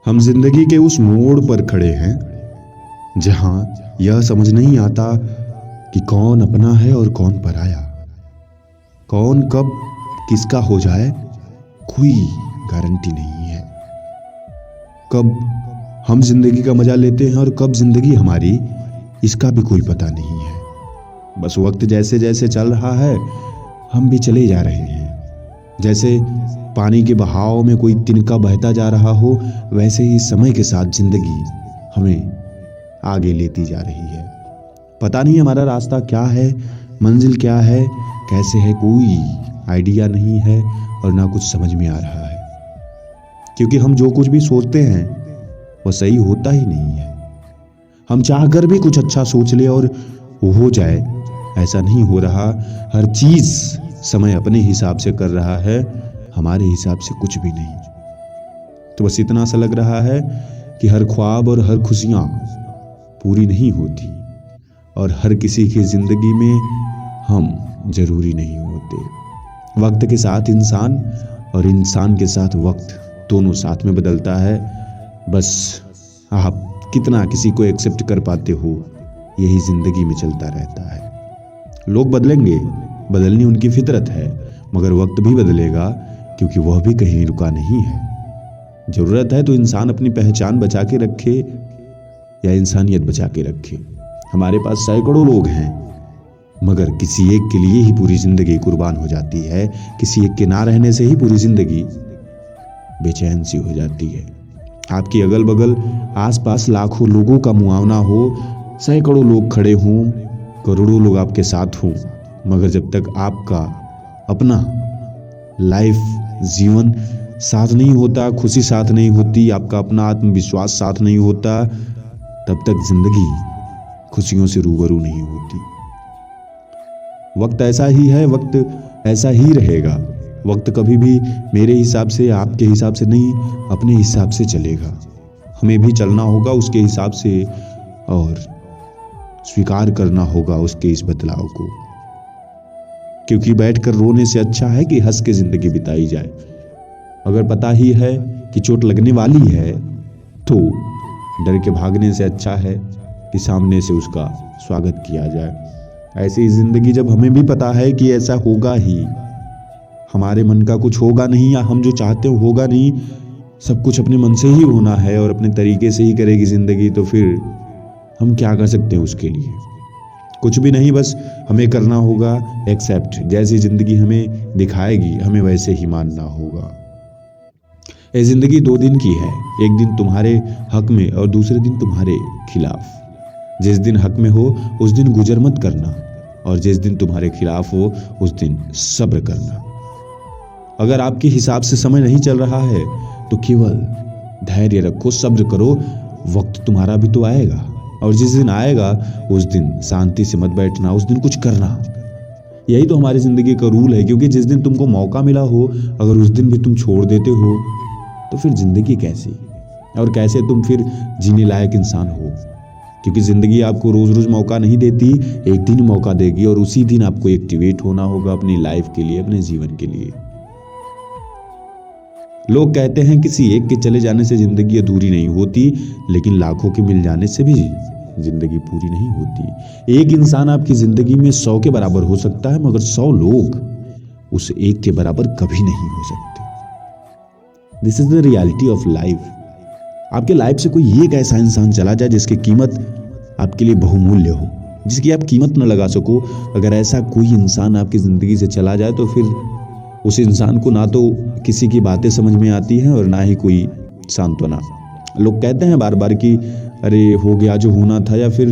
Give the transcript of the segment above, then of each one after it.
हम जिंदगी के उस मोड़ पर खड़े हैं जहां यह समझ नहीं आता कि कौन अपना है और कौन पराया। कौन कब किसका हो जाए कोई गारंटी नहीं है। कब हम जिंदगी का मजा लेते हैं और कब जिंदगी हमारी, इसका भी कोई पता नहीं है। बस वक्त जैसे जैसे चल रहा है हम भी चले जा रहे हैं। जैसे पानी के बहाव में कोई तिनका बहता जा रहा हो, वैसे ही समय के साथ जिंदगी हमें आगे लेती जा रही है। पता नहीं हमारा रास्ता क्या है, मंजिल क्या है, कैसे है, कोई आइडिया नहीं है और ना कुछ समझ में आ रहा है। क्योंकि हम जो कुछ भी सोचते हैं वह सही होता ही नहीं है। हम चाहकर भी कुछ अच्छा सोच ले और वो हो जाए, ऐसा नहीं हो रहा। हर चीज समय अपने हिसाब से कर रहा है, हमारे हिसाब से कुछ भी नहीं। तो बस इतना सा लग रहा है कि हर ख्वाब और हर खुशियां पूरी नहीं होती और हर किसी की जिंदगी में हम जरूरी नहीं होते। वक्त के साथ इंसान और इंसान के साथ वक्त दोनों साथ में बदलता है। बस आप कितना किसी को एक्सेप्ट कर पाते हो, यही जिंदगी में चलता रहता है। लोग बदलेंगे, बदलनी उनकी फितरत है, मगर वक्त भी बदलेगा क्योंकि वह भी कहीं रुका नहीं है। जरूरत है तो इंसान अपनी पहचान बचा के रखे या इंसानियत बचा के रखे। हमारे पास सैकड़ों लोग हैं, मगर किसी एक के लिए ही पूरी जिंदगी कुर्बान हो जाती है। किसी एक के ना रहने से ही पूरी जिंदगी बेचैन सी हो जाती है। आपकी अगल बगल आसपास लाखों लोगों का मुआवना हो, सैकड़ों लोग खड़े हों, करोड़ों लोग आपके साथ हों, मगर जब तक आपका अपना लाइफ जीवन साथ नहीं होता, खुशी साथ नहीं होती, आपका अपना आत्मविश्वास साथ नहीं होता, तब तक जिंदगी खुशियों से रूबरू नहीं होती। वक्त ऐसा ही है, वक्त ऐसा ही रहेगा। वक्त कभी भी मेरे हिसाब से, आपके हिसाब से नहीं, अपने हिसाब से चलेगा। हमें भी चलना होगा उसके हिसाब से और स्वीकार करना होगा उसके इस बदलाव को। क्योंकि बैठकर रोने से अच्छा है कि हंस के जिंदगी बिताई जाए। अगर पता ही है कि चोट लगने वाली है तो डर के भागने से अच्छा है कि सामने से उसका स्वागत किया जाए। ऐसी ही जिंदगी जब हमें भी पता है कि ऐसा होगा ही, हमारे मन का कुछ होगा नहीं या हम जो चाहते हो होगा नहीं, सब कुछ अपने मन से ही होना है और अपने तरीके से ही करेगी जिंदगी, तो फिर हम क्या कर सकते हैं उसके लिए? कुछ भी नहीं। बस हमें करना होगा एक्सेप्ट। जैसी जिंदगी हमें दिखाएगी हमें वैसे ही मानना होगा। ये जिंदगी 2 दिन की है, एक दिन तुम्हारे हक में और दूसरे दिन तुम्हारे खिलाफ। जिस दिन हक में हो उस दिन गुजर मत करना और जिस दिन तुम्हारे खिलाफ हो उस दिन सब्र करना। अगर आपके हिसाब से समय नहीं चल रहा है तो केवल धैर्य रखो, सब्र करो। वक्त तुम्हारा भी तो आएगा और जिस दिन आएगा उस दिन शांति से मत बैठना, उस दिन कुछ करना। यही तो हमारी जिंदगी का रूल है। क्योंकि जिस दिन तुमको मौका मिला हो, अगर उस दिन भी तुम छोड़ देते हो तो फिर जिंदगी कैसी और कैसे तुम फिर जीने लायक इंसान हो? क्योंकि जिंदगी आपको रोज रोज मौका नहीं देती, एक दिन मौका देगी और उसी दिन आपको एक्टिवेट होना होगा अपनी लाइफ के लिए, अपने जीवन के लिए। लोग कहते हैं किसी एक के चले जाने से जिंदगी अधूरी नहीं होती, लेकिन लाखों के मिल जाने से भी जिंदगी पूरी नहीं होती। एक इंसान आपकी जिंदगी में 100 के बराबर हो सकता है, मगर 100 लोग उस एक के बराबर कभी नहीं हो सकते। This is the reality of life. आपके लाइफ से कोई एक ऐसा इंसान चला जाए जिसकी कीमत आपके लिए बहुमूल्य हो, जिसकी आप कीमत न लगा सको। अगर ऐसा कोई इंसान आपकी जिंदगी से चला जाए तो फिर उस इंसान को ना तो किसी की बातें समझ में आती हैं और ना ही कोई सांत्वना। लोग कहते हैं बार बार कि अरे हो गया जो होना था, या फिर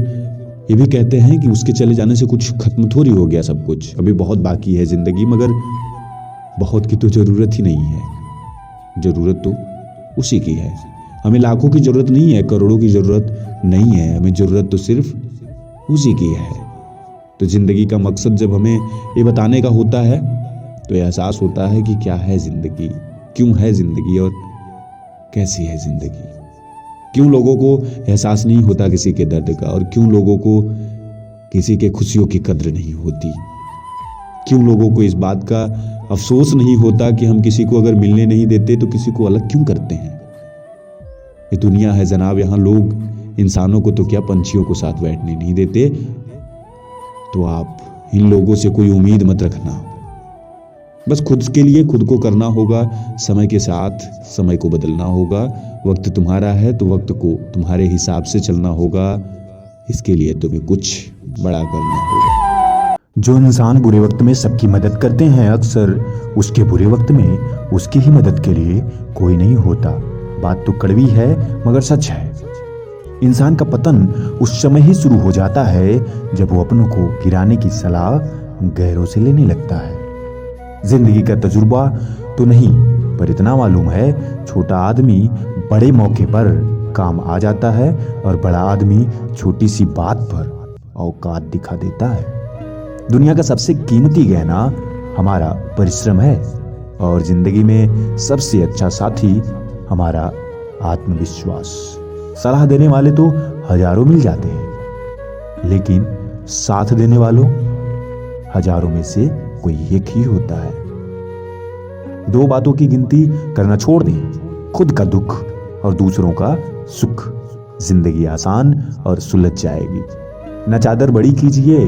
ये भी कहते हैं कि उसके चले जाने से कुछ खत्म थोड़ी हो गया, सब कुछ अभी बहुत बाकी है जिंदगी। मगर बहुत की तो जरूरत ही नहीं है, जरूरत तो उसी की है। हमें लाखों की जरूरत नहीं है, करोड़ों की जरूरत नहीं है, हमें जरूरत तो सिर्फ उसी की है। तो जिंदगी का मकसद जब हमें ये बताने का होता है तो एहसास होता है कि क्या है जिंदगी, क्यों है जिंदगी और कैसी है जिंदगी। क्यों लोगों को एहसास नहीं होता किसी के दर्द का, और क्यों लोगों को किसी के खुशियों की कद्र नहीं होती। क्यों लोगों को इस बात का अफसोस नहीं होता कि हम किसी को अगर मिलने नहीं देते तो किसी को अलग क्यों करते हैं। ये दुनिया है जनाब, यहाँ लोग इंसानों को तो क्या पंछियों को साथ बैठने नहीं देते। तो आप इन लोगों से कोई उम्मीद मत रखना। बस खुद के लिए खुद को करना होगा, समय के साथ समय को बदलना होगा। वक्त तुम्हारा है तो वक्त को तुम्हारे हिसाब से चलना होगा। इसके लिए तुम्हें कुछ बड़ा करना होगा। जो इंसान बुरे वक्त में सबकी मदद करते हैं, अक्सर उसके बुरे वक्त में उसकी ही मदद के लिए कोई नहीं होता। बात तो कड़वी है मगर सच है। इंसान का पतन उस समय ही शुरू हो जाता है जब वो अपनों को गिराने की सलाह गैरों से लेने लगता है। जिंदगी का तजुर्बा तो नहीं, पर इतना मालूम है, छोटा आदमी बड़े मौके पर काम आ जाता है और बड़ा आदमी छोटी सी बात पर औकात दिखा देता है। दुनिया का सबसे कीमती गहना हमारा परिश्रम है और जिंदगी में सबसे अच्छा साथी हमारा आत्मविश्वास। सलाह देने वाले तो हजारों मिल जाते हैं, लेकिन साथ देने वालों हजारों में से कोई एक ही होता है। दो बातों की गिनती करना छोड़ दें, खुद का दुख और दूसरों का सुख। जिंदगी आसान और सुलझ जाएगी। न चादर बड़ी कीजिए,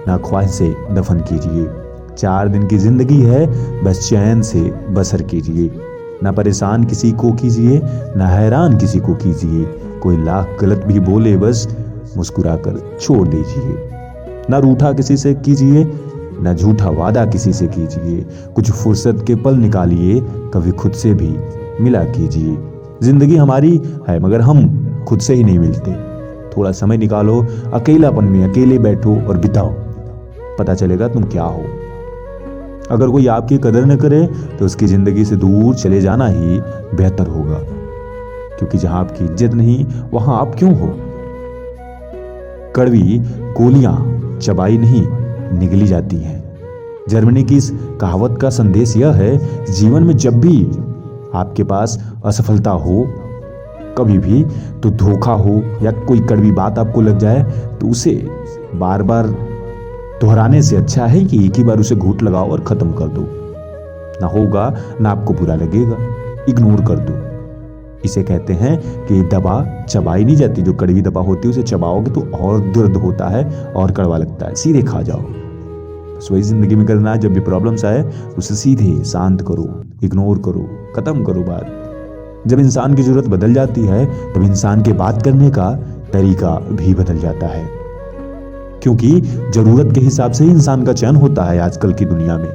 न ख्वाहिशें दफन कीजिए। 4 दिन की जिंदगी है, बस चैन से बसर कीजिए। न परेशान किसी को कीजिए, न हैरान किसी को कीजिए। कोई लाख गलत भी बोले, बस मुस्कुराकर छोड़ दीजिए। न रूठा किसी से कीजिए, न झूठा वादा किसी से कीजिए। कुछ फुर्सत के पल निकालिए, कभी खुद से भी मिला कीजिए। जिंदगी हमारी है मगर हम खुद से ही नहीं मिलते। थोड़ा समय निकालो, अकेलापन में अकेले बैठो और बिताओ, पता चलेगा तुम क्या हो। अगर कोई आपकी कदर न करे तो उसकी जिंदगी से दूर चले जाना ही बेहतर होगा, क्योंकि जहां आपकी इज्जत नहीं वहां आप क्यों हो। कड़वी गोलियां चबाई नहीं निगली जाती हैं। जर्मनी की इस कहावत का संदेश यह है, जीवन में जब भी आपके पास असफलता हो, कभी भी तो धोखा हो या कोई कड़वी बात आपको लग जाए, तो उसे बार बार दोहराने से अच्छा है कि एक ही बार उसे घूंट लगाओ और खत्म कर दो। ना होगा ना आपको बुरा लगेगा, इग्नोर कर दो। इसे कहते हैं कि दवा चबाई नहीं जाती। जो कड़वी दवा होती है उसे चबाओगे तो और दर्द होता है और कड़वा लगता है, सीधे खा जाओ। बस वही जिंदगी में करना है। जब भी प्रॉब्लम्स आए उसे सीधे शांत करो, इग्नोर करो, खत्म करो बात। जब इंसान की जरूरत बदल जाती है तब इंसान के बात करने का तरीका भी बदल जाता है, क्योंकि जरूरत के हिसाब से ही इंसान का चयन होता है आजकल की दुनिया में।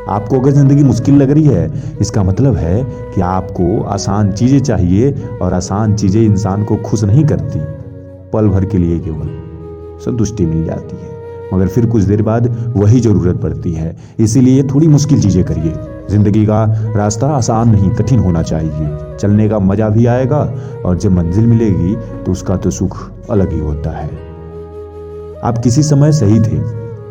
आपको अगर जिंदगी मुश्किल लग रही है, इसका मतलब है कि आपको आसान चीजें चाहिए, और आसान चीजें इंसान को खुश नहीं करती। पल भर के लिए केवल संतुष्टि मिल जाती है, मगर फिर कुछ देर बाद वही जरूरत पड़ती है। इसीलिए थोड़ी मुश्किल चीजें करिए। जिंदगी का रास्ता आसान नहीं, कठिन होना चाहिए। चलने का मजा भी आएगा और जब मंजिल मिलेगी तो उसका तो सुख अलग ही होता है। आप किसी समय सही थे,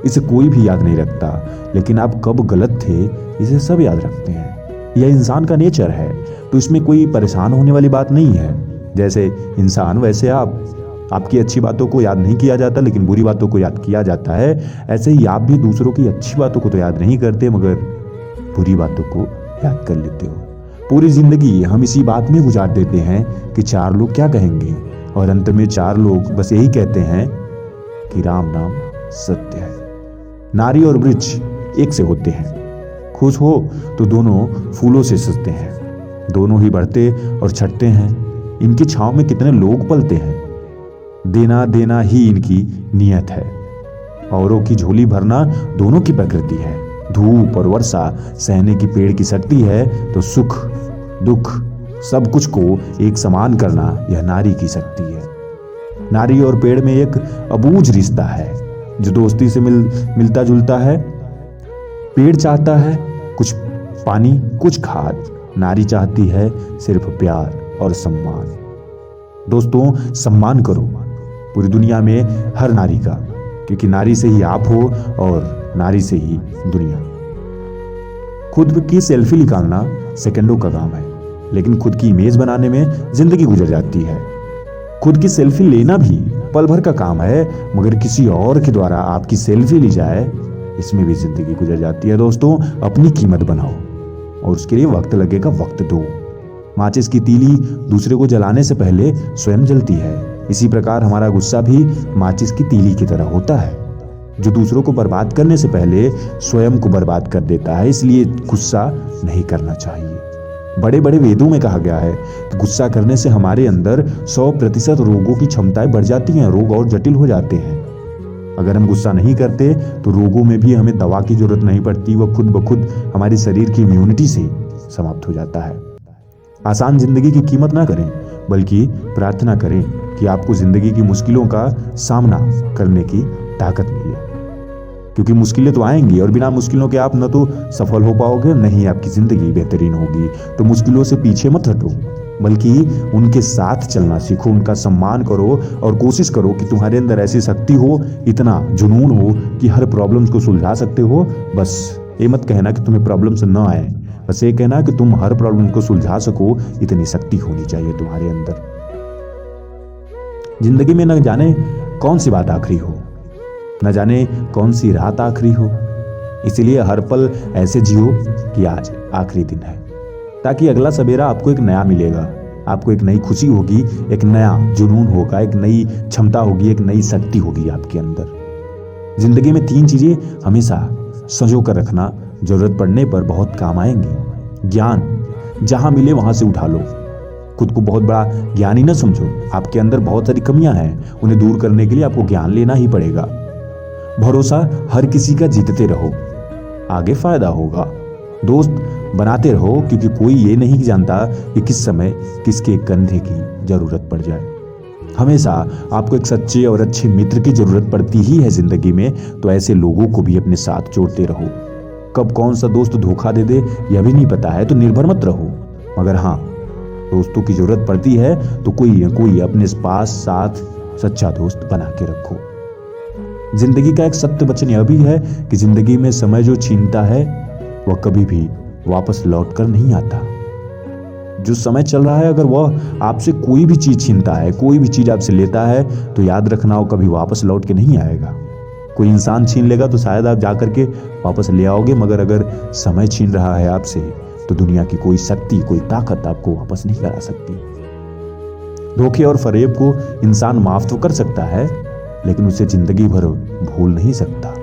इसे कोई भी याद नहीं रखता, लेकिन आप कब गलत थे इसे सब याद रखते हैं। यह इंसान का नेचर है, तो इसमें कोई परेशान होने वाली बात नहीं है। जैसे इंसान वैसे आपकी अच्छी बातों को याद नहीं किया जाता, लेकिन बुरी बातों को याद किया जाता है। ऐसे ही आप भी दूसरों की अच्छी बातों को तो याद नहीं करते, मगर बुरी बातों को याद कर लेते हो। पूरी जिंदगी हम इसी बात में गुजार देते हैं कि 4 लोग क्या कहेंगे, और अंत में 4 लोग बस यही कहते हैं कि राम नाम सत्य है। नारी और वृक्ष एक से होते हैं। खुश हो तो दोनों फूलों से सजते हैं, दोनों ही बढ़ते और छटते हैं। इनकी छांव में कितने लोग पलते हैं। देना देना ही इनकी नियत है, औरों की झोली भरना दोनों की प्रकृति है। धूप और वर्षा सहने की पेड़ की शक्ति है, तो सुख दुख सब कुछ को एक समान करना यह नारी की शक्ति है। नारी और पेड़ में एक अबूझ रिश्ता है जो दोस्ती से मिलता जुलता है। पेड़ चाहता है कुछ पानी कुछ खाद, नारी चाहती है सिर्फ प्यार और सम्मान। दोस्तों, सम्मान करो पूरी दुनिया में हर नारी का, क्योंकि नारी से ही आप हो और नारी से ही दुनिया। खुद की सेल्फी निकालना सेकंडों का काम है, लेकिन खुद की इमेज बनाने में जिंदगी गुजर जाती है। खुद की सेल्फी लेना भी पल भर का काम है, मगर किसी और के द्वारा आपकी सेल्फी ली जाए, इसमें भी जिंदगी गुजर जाती है। दोस्तों, अपनी कीमत बनाओ और उसके लिए वक्त लगेगा, वक्त दो। माचिस की तीली दूसरे को जलाने से पहले स्वयं जलती है। इसी प्रकार हमारा गुस्सा भी माचिस की तीली की तरह होता है, जो दूसरों को बर्बाद करने से पहले स्वयं को बर्बाद कर देता है। इसलिए गुस्सा नहीं करना चाहिए। बड़े बड़े वेदों में कहा गया है कि गुस्सा करने से हमारे अंदर 100% रोगों की क्षमताएं बढ़ जाती हैं, रोग और जटिल हो जाते हैं। अगर हम गुस्सा नहीं करते तो रोगों में भी हमें दवा की जरूरत नहीं पड़ती, वह खुद ब खुद हमारे शरीर की इम्यूनिटी से समाप्त हो जाता है। आसान जिंदगी की कीमत ना करें, बल्कि प्रार्थना करें कि आपको जिंदगी की मुश्किलों का सामना करने की ताकत मिले, क्योंकि मुश्किलें तो आएंगी और बिना मुश्किलों के आप न तो सफल हो पाओगे, न ही आपकी जिंदगी बेहतरीन होगी। तो मुश्किलों से पीछे मत हटो, बल्कि उनके साथ चलना सीखो, उनका सम्मान करो और कोशिश करो कि तुम्हारे अंदर ऐसी शक्ति हो, इतना जुनून हो कि हर प्रॉब्लम्स को सुलझा सकते हो। बस ये मत कहना कि तुम्हें प्रॉब्लम्स न आए, बस ये कहना कि तुम हर प्रॉब्लम को सुलझा सको, इतनी शक्ति होनी चाहिए तुम्हारे अंदर। जिंदगी में न जाने कौन सी बात आखिरी हो, न जाने कौन सी रात आखिरी हो, इसलिए हर पल ऐसे जियो कि आज आखिरी दिन है, ताकि अगला सवेरा आपको एक नया मिलेगा, आपको एक नई खुशी होगी, एक नया जुनून होगा, एक नई क्षमता होगी, एक नई शक्ति होगी आपके अंदर। जिंदगी में 3 चीजें हमेशा संजो कर रखना, जरूरत पड़ने पर बहुत काम आएंगी। ज्ञान, जहां मिले वहां से उठा लो। खुद को बहुत बड़ा ज्ञानी न समझो, आपके अंदर बहुत सारी कमियां हैं, उन्हें दूर करने के लिए आपको ज्ञान लेना ही पड़ेगा। भरोसा हर किसी का जीतते रहो, आगे फायदा होगा। दोस्त बनाते रहो, क्योंकि कोई ये नहीं जानता कि किस समय किसके कंधे की जरूरत पड़ जाए। हमेशा आपको एक सच्चे और अच्छे मित्र की जरूरत पड़ती ही है जिंदगी में, तो ऐसे लोगों को भी अपने साथ जोड़ते रहो। कब कौन सा दोस्त धोखा दे दे यह भी नहीं पता है, तो निर्भर मत रहो, मगर हाँ, दोस्तों की जरूरत पड़ती है तो कोई अपने पास साथ सच्चा दोस्त बना के रखो। जिंदगी का एक सत्य वचन यह भी है कि जिंदगी में समय जो छीनता है वह कभी भी वापस लौट कर नहीं आता। जो समय चल रहा है, अगर वह आपसे कोई भी चीज छीनता है, कोई भी चीज आपसे लेता है, तो याद रखना वो कभी वापस लौट के नहीं आएगा। कोई इंसान छीन लेगा तो शायद आप जाकर के वापस ले आओगे, मगर अगर समय छीन रहा है आपसे, तो दुनिया की कोई शक्ति, कोई ताकत आपको वापस नहीं करा सकती। धोखे और फरेब को इंसान माफ तो कर सकता है, लेकिन उसे जिंदगी भर भूल नहीं सकता।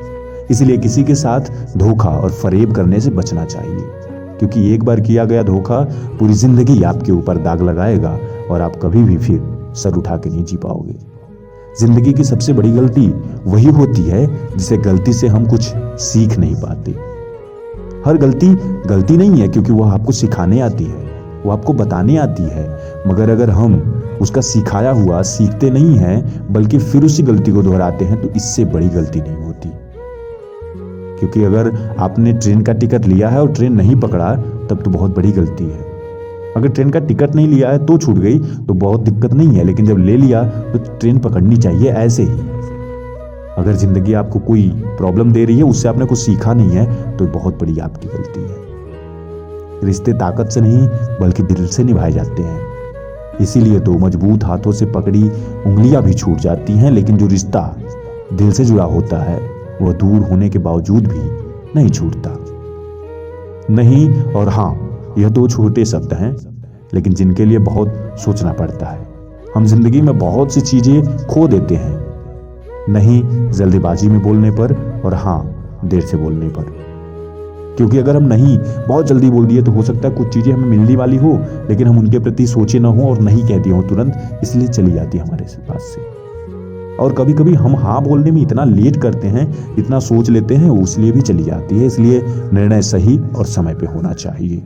इसलिए किसी के साथ धोखा और फरेब करने से बचना चाहिए, क्योंकि एक बार किया गया धोखा पूरी जिंदगी आपके ऊपर दाग लगाएगा और आप कभी भी फिर सर उठा के नहीं जी पाओगे। जिंदगी की सबसे बड़ी गलती वही होती है जिसे गलती से हम कुछ सीख नहीं पाते। हर गलती गलती नहीं है, क्योंकि वह आपको सिखाने आती है, वो आपको बताने आती है, मगर अगर हम उसका सिखाया हुआ सीखते नहीं हैं, बल्कि फिर उसी गलती को दोहराते हैं, तो इससे बड़ी गलती नहीं होती। क्योंकि अगर आपने ट्रेन का टिकट लिया है और ट्रेन नहीं पकड़ा, तब तो बहुत बड़ी गलती है। अगर ट्रेन का टिकट नहीं लिया है तो छूट गई, तो बहुत दिक्कत नहीं है, लेकिन जब ले लिया तो ट्रेन पकड़नी चाहिए। ऐसे ही अगर जिंदगी आपको कोई प्रॉब्लम दे रही है, उससे आपने कुछ सीखा नहीं है, तो बहुत बड़ी आपकी गलती है। रिश्ते ताकत से नहीं बल्कि दिल से निभाए जाते हैं, इसीलिए तो मजबूत हाथों से पकड़ी उंगलियां भी छूट जाती हैं, लेकिन जो रिश्ता दिल से जुड़ा होता है वह दूर होने के बावजूद भी नहीं छूटता। नहीं और हाँ, यह 2 छोटे शब्द हैं, लेकिन जिनके लिए बहुत सोचना पड़ता है। हम जिंदगी में बहुत सी चीजें खो देते हैं, नहीं जल्दीबाजी में बोलने पर, और हाँ देर से बोलने पर। क्योंकि अगर हम नहीं बहुत जल्दी बोल दिए तो हो सकता है कुछ चीजें हमें मिलने वाली हो, लेकिन हम उनके प्रति सोचे ना हो और नहीं कह दिए हो तुरंत, इसलिए चली जाती है हमारे पास से। और कभी कभी हम हाँ बोलने में इतना लेट करते हैं, इतना सोच लेते हैं, वो इसलिए भी चली जाती है। इसलिए निर्णय सही और समय पे होना चाहिए।